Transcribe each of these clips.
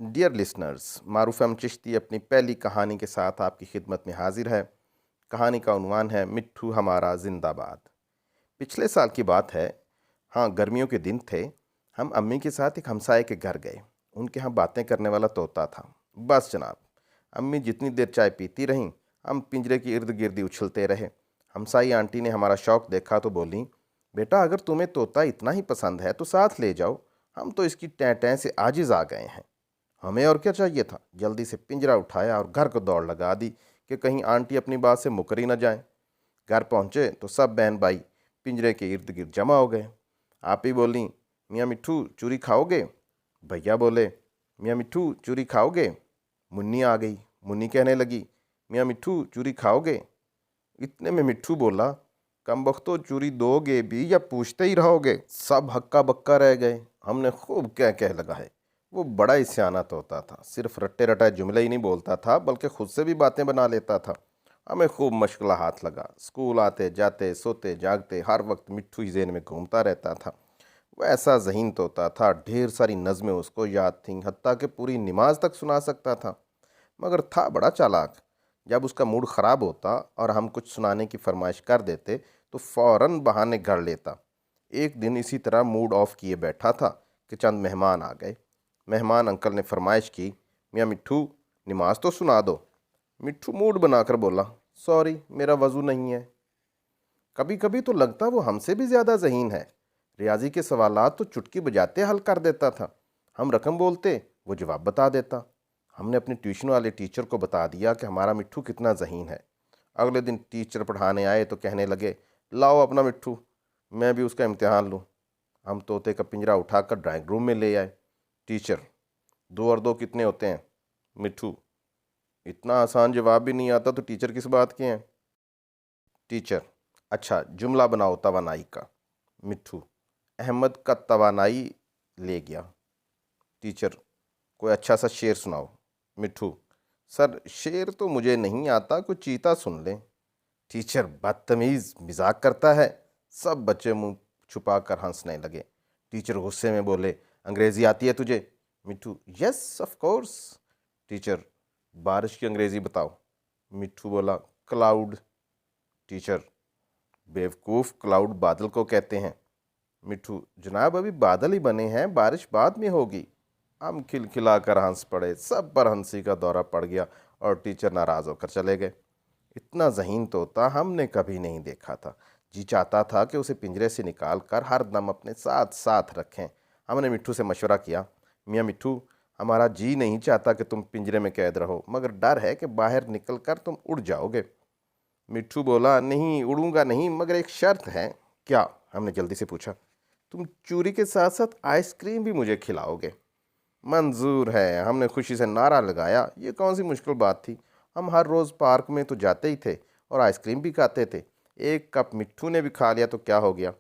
Dear listeners, मारूफ M Chishti अपनी पहली कहानी के साथ आपकी खिदमत में हाजिर है। कहानी का उन्वान है मिट्ठू हमारा जिंदाबाद। पिछले साल की बात है। हाँ, गर्मियों के दिन थे। हम अम्मी के साथ एक हमसाये के घर गए। उनके यहाँ बातें करने वाला तोता था। बस जनाब, अम्मी जितनी देर चाय पीती रहीं, हम पिंजरे के इर्द गिर्द उछलते रहे। हमसाई आंटी ने हमारा शौक देखा तो बोली, बेटा अगर तुम्हें तोता इतना ही पसंद है तो साथ ले जाओ। हम तो इसकी टैं टैं से आजिज आ गए हैं। हमें और क्या चाहिए था। जल्दी से पिंजरा उठाया और घर को दौड़ लगा दी कि कहीं आंटी अपनी बात से मुकर ही न जाए। घर पहुंचे तो सब बहन भाई पिंजरे के इर्द गिर्द जमा हो गए। आप ही बोली, मियाँ मिट्ठू चूरी खाओगे? भैया बोले, मियाँ मिट्ठू चूरी खाओगे? मुन्नी आ गई। मुन्नी कहने लगी, मियाँ मिट्ठू चूरी खाओगे? इतने में मिट्ठू बोला, कमबख्तो चूरी दोगे भी या पूछते ही रहोगे? सब हक्का बक्का रह गए। हमने खूब कह लगा है। वो बड़ा ही सियाना तोता था। सिर्फ रट्टे रटाए जुमले ही नहीं बोलता था, बल्कि खुद से भी बातें बना लेता था। हमें खूब मशगला हाथ लगा। स्कूल आते जाते सोते जागते हर वक्त मिट्ठू ही ज़हन में घूमता रहता था। वह ऐसा ज़हीन तोता था, ढेर सारी नज़में उसको याद थीं, हत्ता कि पूरी नमाज तक सुना सकता था। मगर था बड़ा चालाक। जब उसका मूड ख़राब होता और हम कुछ सुनाने की फरमाइश कर देते तो फ़ौरन बहाने गढ़ लेता। एक दिन इसी तरह मूड ऑफ किए बैठा था कि चंद मेहमान आ गए। मेहमान अंकल ने फरमाइश की, मियाँ मिट्ठू नमाज तो सुना दो। मिट्ठू मूड बनाकर बोला, सॉरी मेरा वज़ू नहीं है। कभी कभी तो लगता वो हमसे भी ज़्यादा ज़हीन है। रियाजी के सवालात तो चुटकी बजाते हल कर देता था। हम रकम बोलते, वो जवाब बता देता। हमने अपने ट्यूशन वाले टीचर को बता दिया कि हमारा मिट्ठू कितना ज़हीन है। अगले दिन टीचर पढ़ाने आए तो कहने लगे, लाओ अपना मिट्ठू, मैं भी उसका इम्तिहान लूँ। हम तोते का पिंजरा उठाकर ड्राइंग रूम में ले आए। टीचर, 2 और 2 कितने होते हैं? मिट्ठू, इतना आसान जवाब भी नहीं आता तो टीचर किस बात के हैं? टीचर, अच्छा जुमला बनाओ तवानाई का। मिट्ठू, अहमद का तवानाई ले गया। टीचर, कोई अच्छा सा शेर सुनाओ। मिट्ठू, सर शेर तो मुझे नहीं आता, कोई चीता सुन ले। टीचर, बदतमीज़, मजाक करता है। सब बच्चे मुंह छुपा कर हंसने लगे। टीचर गुस्से में बोले, अंग्रेज़ी आती है तुझे? मिट्ठू, यस ऑफ कोर्स। टीचर, बारिश की अंग्रेज़ी बताओ। मिट्ठू बोला, क्लाउड। टीचर, बेवकूफ़, क्लाउड बादल को कहते हैं। मिट्ठू, जनाब अभी बादल ही बने हैं, बारिश बाद में होगी। हम खिलखिला कर हंस पड़े। सब पर हंसी का दौरा पड़ गया और टीचर नाराज़ होकर चले गए। इतना ज़हीन तोता हमने कभी नहीं देखा था। जी चाहता था कि उसे पिंजरे से निकाल कर हर दम अपने साथ साथ रखें। हमने मिट्ठू से मशवरा किया, मियाँ मिट्ठू, हमारा जी नहीं चाहता कि तुम पिंजरे में कैद रहो, मगर डर है कि बाहर निकल कर तुम उड़ जाओगे। मिट्ठू बोला, नहीं उड़ूंगा नहीं, मगर एक शर्त है। क्या? हमने जल्दी से पूछा। तुम चूरी के साथ साथ आइसक्रीम भी मुझे खिलाओगे? मंजूर है, हमने खुशी से नारा लगाया। ये कौन सी मुश्किल बात थी। हम हर रोज़ पार्क में तो जाते ही थे और आइसक्रीम भी खाते थे। एक कप मिट्ठू ने भी खा लिया तो क्या हो गया।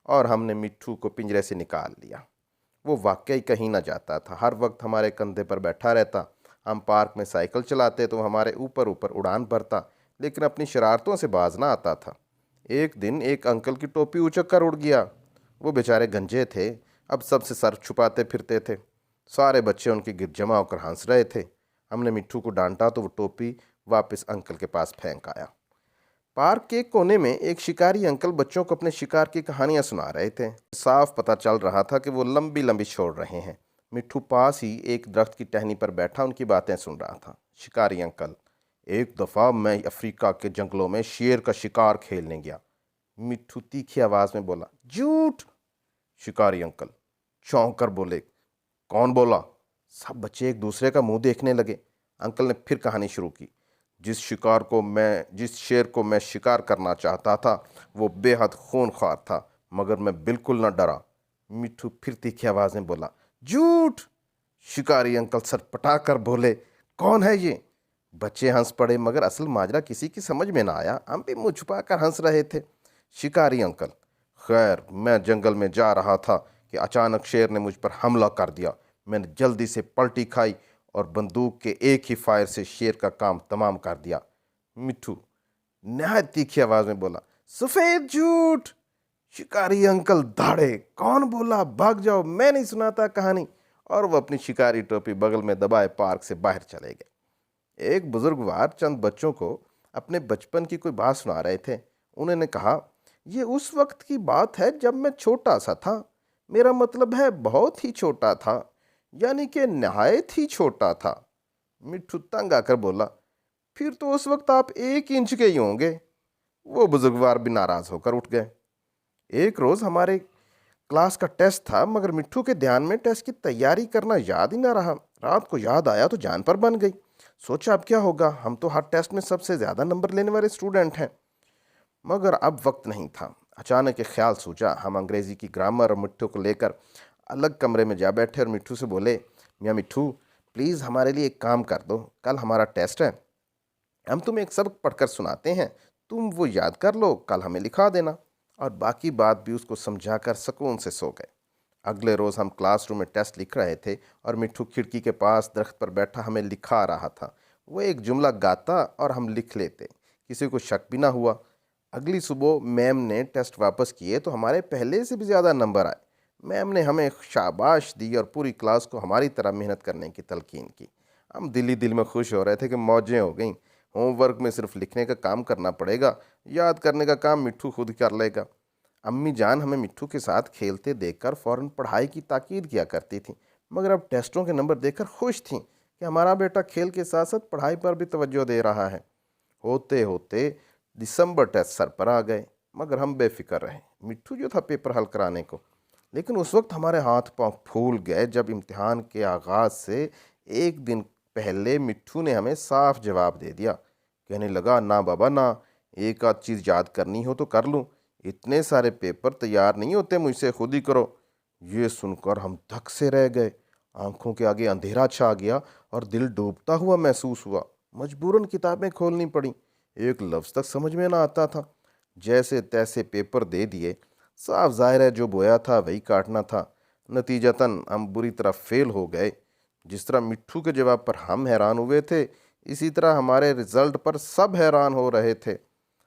और हमने मिट्ठू को पिंजरे से निकाल लिया। वो वाकई कहीं ना जाता था, हर वक्त हमारे कंधे पर बैठा रहता। हम पार्क में साइकिल चलाते तो हमारे ऊपर ऊपर उड़ान भरता, लेकिन अपनी शरारतों से बाज ना आता था। एक दिन एक अंकल की टोपी उचक कर उड़ गया। वो बेचारे गंजे थे, अब सबसे सर छुपाते फिरते थे। सारे बच्चे उनके गिर जमा होकर हंस रहे थे। हमने मिट्ठू को डांटा तो वो टोपी वापस अंकल के पास फेंक आया। पार्क के कोने में एक शिकारी अंकल बच्चों को अपने शिकार की कहानियां सुना रहे थे। साफ पता चल रहा था कि वो लंबी लंबी छोड़ रहे हैं। मिट्ठू पास ही एक दरख्त की टहनी पर बैठा उनकी बातें सुन रहा था। शिकारी अंकल, एक दफ़ा मैं अफ्रीका के जंगलों में शेर का शिकार खेलने गया। मिट्ठू तीखी आवाज़ में बोला, झूठ। शिकारी अंकल चौंक कर बोले, कौन बोला? सब बच्चे एक दूसरे का मुंह देखने लगे। अंकल ने फिर कहानी शुरू की। जिस शेर को मैं शिकार करना चाहता था वो बेहद खूनख्वार था, मगर मैं बिल्कुल न डरा। मिट्ठू फिर तीखी आवाज़ में बोला, झूठ। शिकारी अंकल सरपटा कर बोले, कौन है ये? बच्चे हंस पड़े, मगर असल माजरा किसी की समझ में ना आया। हम भी मुँह छुपा कर हंस रहे थे। शिकारी अंकल, खैर मैं जंगल में जा रहा था कि अचानक शेर ने मुझ पर हमला कर दिया। मैंने जल्दी से पलटी खाई और बंदूक के एक ही फायर से शेर का काम तमाम कर दिया। मिट्ठू नहायत तीखी आवाज में बोला, सफेद झूठ। शिकारी अंकल दाड़े, कौन बोला? भाग जाओ, मैं नहीं सुनाता कहानी। और वह अपनी शिकारी टोपी बगल में दबाए पार्क से बाहर चले गए। एक बुजुर्गवार चंद बच्चों को अपने बचपन की कोई बात सुना रहे थे। उन्होंने कहा, ये उस वक्त की बात है जब मैं छोटा सा था। मेरा मतलब है बहुत ही छोटा था, यानी कि नहायत ही छोटा था। मिट्ठू तंग आकर बोला, फिर तो उस वक्त आप 1 इंच के ही होंगे। वो बुजुर्गवार भी नाराज होकर उठ गए। एक रोज हमारे क्लास का टेस्ट था, मगर मिट्ठू के ध्यान में टेस्ट की तैयारी करना याद ही ना रहा। रात को याद आया तो जान पर बन गई। सोचा अब क्या होगा, हम तो हर टेस्ट में सबसे ज्यादा नंबर लेने वाले स्टूडेंट हैं। मगर अब वक्त नहीं था। अचानक एक ख्याल सूझा। हम अंग्रेजी की ग्रामर और मिट्ठू को लेकर अलग कमरे में जा बैठे और मिट्ठू से बोले, मियाँ मिट्ठू, प्लीज़ हमारे लिए एक काम कर दो। कल हमारा टेस्ट है, हम तुम्हें एक सबक पढ़कर सुनाते हैं, तुम वो याद कर लो, कल हमें लिखा देना। और बाकी बात भी उसको समझाकर सुकून से सो गए। अगले रोज़ हम क्लासरूम में टेस्ट लिख रहे थे और मिट्ठू खिड़की के पास दरख्त पर बैठा हमें लिखा रहा था। वो एक जुमला गाता और हम लिख लेते, किसी को शक भी ना हुआ। अगली सुबह मैम ने टेस्ट वापस किए तो हमारे पहले से भी ज़्यादा नंबर आए। मैम ने हमें शाबाश दी और पूरी क्लास को हमारी तरह मेहनत करने की तलकीन की। हम दिल ही दिल में खुश हो रहे थे कि मौजें हो गईं। होमवर्क में सिर्फ लिखने का काम करना पड़ेगा, याद करने का काम मिट्ठू खुद कर लेगा। अम्मी जान हमें मिट्ठू के साथ खेलते देखकर फ़ौरन पढ़ाई की ताकीद किया करती थी, मगर अब टेस्टों के नंबर देखकर खुश थीं कि हमारा बेटा खेल के साथ साथ पढ़ाई पर भी तवज्जो दे रहा है। होते होते दिसंबर टेस्ट सर पर आ गए, मगर हम बेफिक्र रहे। मिट्ठू जो था पेपर हल कराने को, लेकिन उस वक्त हमारे हाथ पांव फूल गए जब इम्तिहान के आगाज़ से एक दिन पहले मिट्ठू ने हमें साफ जवाब दे दिया। कहने लगा, ना बाबा ना, एक आध चीज़ याद करनी हो तो कर लूँ, इतने सारे पेपर तैयार नहीं होते मुझसे, खुद ही करो। ये सुनकर हम धक से रह गए। आंखों के आगे अंधेरा छा गया और दिल डूबता हुआ महसूस हुआ। मजबूरन किताबें खोलनी पड़ी। एक लफ्ज़ तक समझ में ना आता था। जैसे तैसे पेपर दे दिए। साफ जाहिर है जो बोया था वही काटना था। नतीजतन हम बुरी तरह फेल हो गए। जिस तरह मिट्ठू के जवाब पर हम हैरान हुए थे, इसी तरह हमारे रिजल्ट पर सब हैरान हो रहे थे।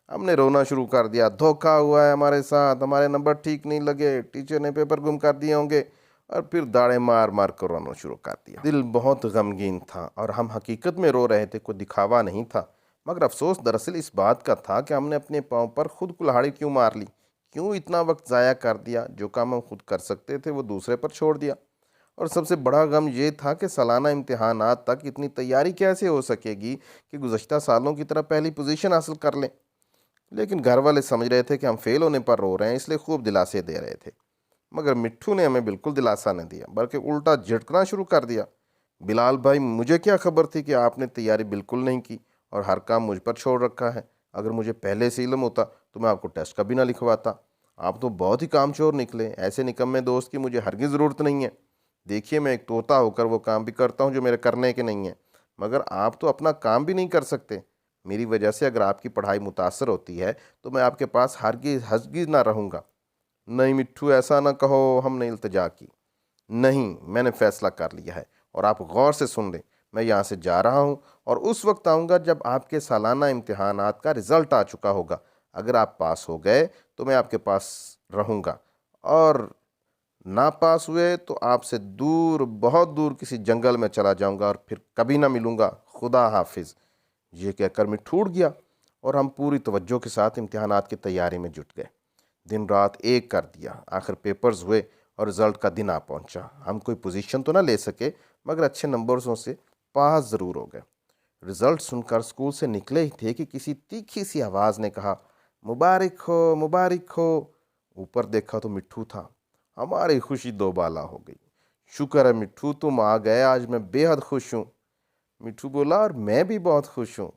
हमने रोना शुरू कर दिया। धोखा हुआ है हमारे साथ, हमारे नंबर ठीक नहीं लगे, टीचर ने पेपर गुम कर दिए होंगे। और फिर दाड़े मार मार कर रोना शुरू कर दिया। दिल बहुत गमगीन था और हम हकीकत में रो रहे थे, कोई दिखावा नहीं था। मगर अफसोस दरअसल इस बात का था कि हमने अपने पाँव पर खुद कुल्हाड़ी क्यों मार ली, क्यों इतना वक्त ज़ाया कर दिया। जो काम हम खुद कर सकते थे वो दूसरे पर छोड़ दिया। और सबसे बड़ा गम ये था कि सालाना इम्तिहानात तक इतनी तैयारी कैसे हो सकेगी कि गुज़श्ता सालों की तरह पहली पोजीशन हासिल कर लें। लेकिन घर वाले समझ रहे थे कि हम फेल होने पर रो रहे हैं, इसलिए खूब दिलासे दे रहे थे। मगर मिट्ठू ने हमें बिल्कुल दिलासा नहीं दिया, बल्कि उल्टा झिड़कना शुरू कर दिया। बिलाल भाई, मुझे क्या खबर थी कि आपने तैयारी बिल्कुल नहीं की और हर काम मुझ पर छोड़ रखा है। अगर मुझे पहले से इल्म होता तो मैं आपको टेस्ट कभी ना लिखवाता। आप तो बहुत ही कामचोर निकले। ऐसे निकम्मे दोस्त की मुझे हरगिज़ ज़रूरत नहीं है। देखिए, मैं एक तोता होकर वो काम भी करता हूँ जो मेरे करने के नहीं है, मगर आप तो अपना काम भी नहीं कर सकते। मेरी वजह से अगर आपकी पढ़ाई मुतासर होती है तो मैं आपके पास हरगिज़ ना रहूँगा। नहीं मिट्ठू, ऐसा ना कहो, हमने इल्तिजा की। नहीं, मैंने फ़ैसला कर लिया है और आप गौर से सुन लें। मैं यहाँ से जा रहा हूँ और उस वक्त आऊँगा जब आपके सालाना इम्तिहानात का रिज़ल्ट आ चुका होगा। अगर आप पास हो गए तो मैं आपके पास रहूँगा, और ना पास हुए तो आपसे दूर, बहुत दूर किसी जंगल में चला जाऊँगा और फिर कभी ना मिलूँगा। खुदा हाफिज़। ये कहकर मिट्ठू उठ गया और हम पूरी तवज्जो के साथ इम्तिहानात की तैयारी में जुट गए। दिन रात एक कर दिया। आखिर पेपर्स हुए और रिज़ल्ट का दिन आ पहुंचा। हम कोई पोजीशन तो ना ले सके, मगर अच्छे नंबरों से पास ज़रूर हो गए। रिज़ल्ट सुनकर स्कूल से निकले ही थे कि किसी तीखी सी आवाज़ ने कहा, मुबारक हो, मुबारक हो। ऊपर देखा तो मिट्ठू था। हमारी खुशी दोबाला हो गई। शुक्र है मिट्ठू, तुम आ गए, आज मैं बेहद खुश हूँ। मिट्ठू बोला, और मैं भी बहुत खुश हूँ।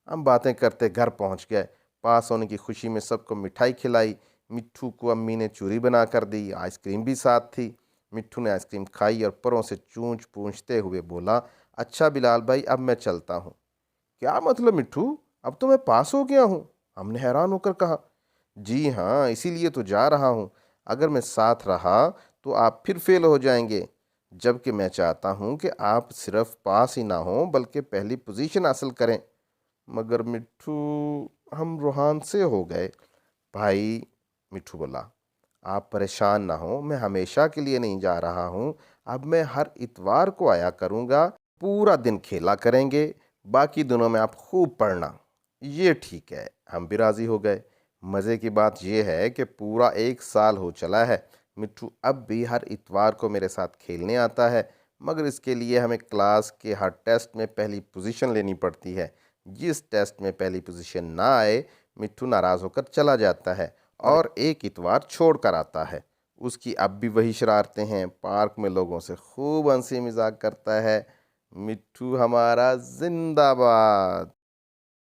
हम बातें करते घर पहुँच गए। पास होने की खुशी में सबको मिठाई खिलाई। मिट्ठू को अम्मी ने चूरी बना कर दी। आइसक्रीम भी साथ थी। मिट्ठू ने आइसक्रीम खाई और परों से चूंच पूंछते हुए बोला, अच्छा बिलाल भाई, अब मैं चलता हूँ। क्या मतलब मिट्ठू, अब तो मैं पास हो गया हूँ? हमने हैरान होकर कहा। जी हाँ, इसीलिए तो जा रहा हूँ। अगर मैं साथ रहा तो आप फिर फेल हो जाएंगे, जबकि मैं चाहता हूँ कि आप सिर्फ पास ही ना हो बल्कि पहली पोजीशन हासिल करें। मगर मिट्ठू, हम रूहान से हो गए। भाई, मिट्ठू बोला, आप परेशान ना हो, मैं हमेशा के लिए नहीं जा रहा हूँ। अब मैं हर इतवार को आया करूँगा, पूरा दिन खेला करेंगे, बाकी दिनों में आप खूब पढ़ना। ये ठीक है, हम भी राज़ी हो गए। मज़े की बात यह है कि पूरा 1 साल हो चला है, मिट्ठू अब भी हर इतवार को मेरे साथ खेलने आता है, मगर इसके लिए हमें क्लास के हर टेस्ट में पहली पोजीशन लेनी पड़ती है। जिस टेस्ट में पहली पोजीशन ना आए, मिट्ठू नाराज़ होकर चला जाता है और एक इतवार छोड़ कर आता है। उसकी अब भी वही शरारतें हैं, पार्क में लोगों से खूब हंसी मजाक करता है। मिट्ठू हमारा जिंदाबाद।